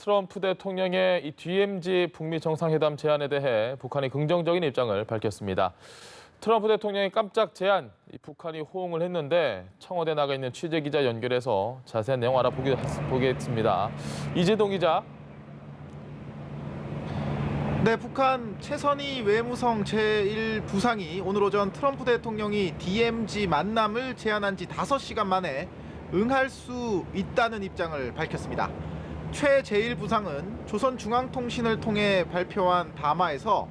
트럼프 대통령의 이 DMZ 북미 정상회담 제안에 대해 북한이 긍정적인 입장을 밝혔습니다. 트럼프 대통령의 깜짝 제안, 북한이 호응을 했는데 청와대 나가 있는 취재기자 연결해서 자세한 내용 알아보겠습니다. 이재동 기자. 네, 북한 최선희 외무성 제1부상이 오늘 오전 트럼프 대통령이 DMZ 만남을 제안한 지 5시간 만에 응할 수 있다는 입장을 밝혔습니다. 최 제1부상은 조선중앙통신을 통해 발표한 담화에서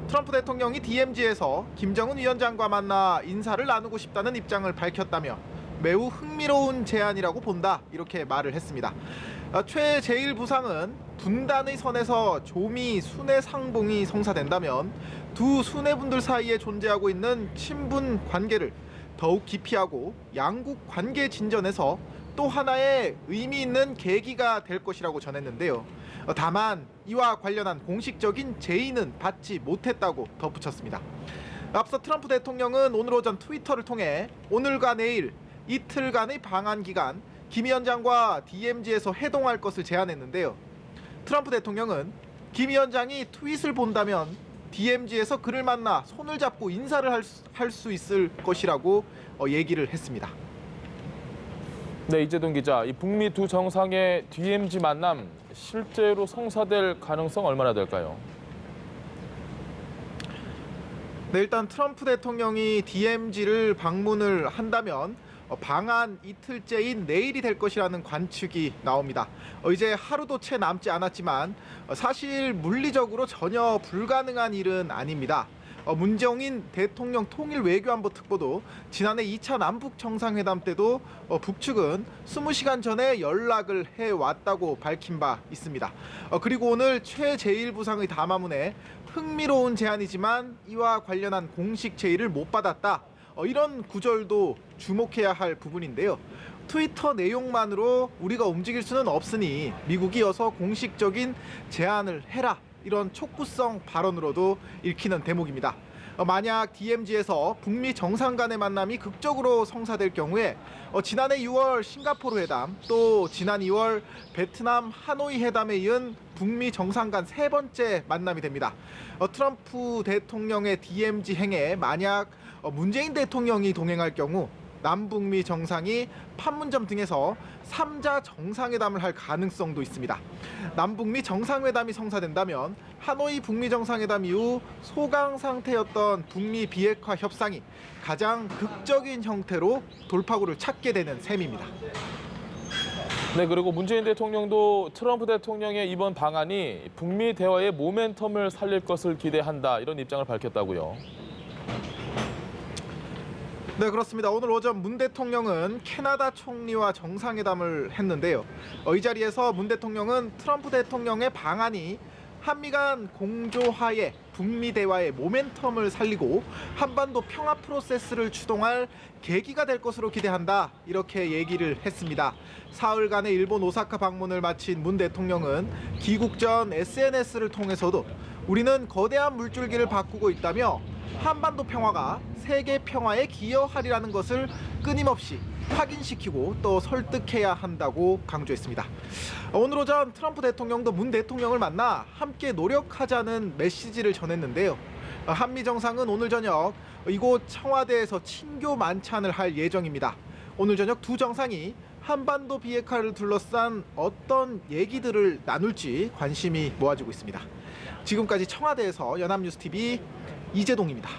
트럼프 대통령이 DMZ에서 김정은 위원장과 만나 인사를 나누고 싶다는 입장을 밝혔다며 매우 흥미로운 제안이라고 본다, 이렇게 말을 했습니다. 최 제1부상은 분단의 선에서 조미 순회 상봉이 성사된다면 두 수뇌분들 사이에 존재하고 있는 친분 관계를 더욱 깊이하고 양국 관계 진전에서 또 하나의 의미 있는 계기가 될 것이라고 전했는데요. 다만 이와 관련한 공식적인 제의는 받지 못했다고 덧붙였습니다. 앞서 트럼프 대통령은 오늘 오전 트위터를 통해 오늘과 내일 이틀간의 방한 기간 김 위원장과 DMZ에서 회동할 것을 제안했는데요. 트럼프 대통령은 김 위원장이 트윗을 본다면 DMZ에서 그를 만나 손을 잡고 인사를 할 수 있을 것이라고 얘기를 했습니다. 네, 이재동 기자. 이 북미 두 정상의 DMZ 만남 실제로 성사될 가능성 얼마나 될까요? 네, 일단 트럼프 대통령이 DMZ를 방문을 한다면 방한 이틀째인 내일이 될 것이라는 관측이 나옵니다. 이제 하루도 채 남지 않았지만 사실 물리적으로 전혀 불가능한 일은 아닙니다. 문재인 대통령 통일 외교안보 특보도 지난해 2차 남북 정상회담 때도 북측은 20시간 전에 연락을 해왔다고 밝힌 바 있습니다. 그리고 오늘 최 제1부상의 담화문에 흥미로운 제안이지만 이와 관련한 공식 제의를 못 받았다, 이런 구절도 주목해야 할 부분인데요. 트위터 내용만으로 우리가 움직일 수는 없으니 미국이 어서 공식적인 제안을 해라, 이런 촉구성 발언으로도 읽히는 대목입니다. 만약 DMZ에서 북미 정상 간의 만남이 극적으로 성사될 경우에 지난해 6월 싱가포르 회담, 또 지난 2월 베트남 하노이 회담에 이은 북미 정상 간 세 번째 만남이 됩니다. 트럼프 대통령의 DMZ 행에 만약 문재인 대통령이 동행할 경우 남북미 정상이 판문점 등에서 3자 정상회담을 할 가능성도 있습니다. 남북미 정상회담이 성사된다면 하노이 북미 정상회담 이후 소강 상태였던 북미 비핵화 협상이 가장 극적인 형태로 돌파구를 찾게 되는 셈입니다. 네, 그리고 문재인 대통령도 트럼프 대통령의 이번 방안이 북미 대화의 모멘텀을 살릴 것을 기대한다, 이런 입장을 밝혔다고요. 네, 그렇습니다. 오늘 오전 문 대통령은 캐나다 총리와 정상회담을 했는데요. 이 자리에서 문 대통령은 트럼프 대통령의 방안이 한미 간 공조하에 북미 대화의 모멘텀을 살리고 한반도 평화 프로세스를 추동할 계기가 될 것으로 기대한다, 이렇게 얘기를 했습니다. 사흘간의 일본 오사카 방문을 마친 문 대통령은 귀국 전 SNS를 통해서도 우리는 거대한 물줄기를 바꾸고 있다며 한반도 평화가 세계 평화에 기여하리라는 것을 끊임없이 확인시키고 또 설득해야 한다고 강조했습니다. 오늘 오전 트럼프 대통령도 문 대통령을 만나 함께 노력하자는 메시지를 전했는데요. 한미 정상은 오늘 저녁 이곳 청와대에서 친교 만찬을 할 예정입니다. 오늘 저녁 두 정상이 한반도 비핵화를 둘러싼 어떤 얘기들을 나눌지 관심이 모아지고 있습니다. 지금까지 청와대에서 연합뉴스TV 이재동입니다.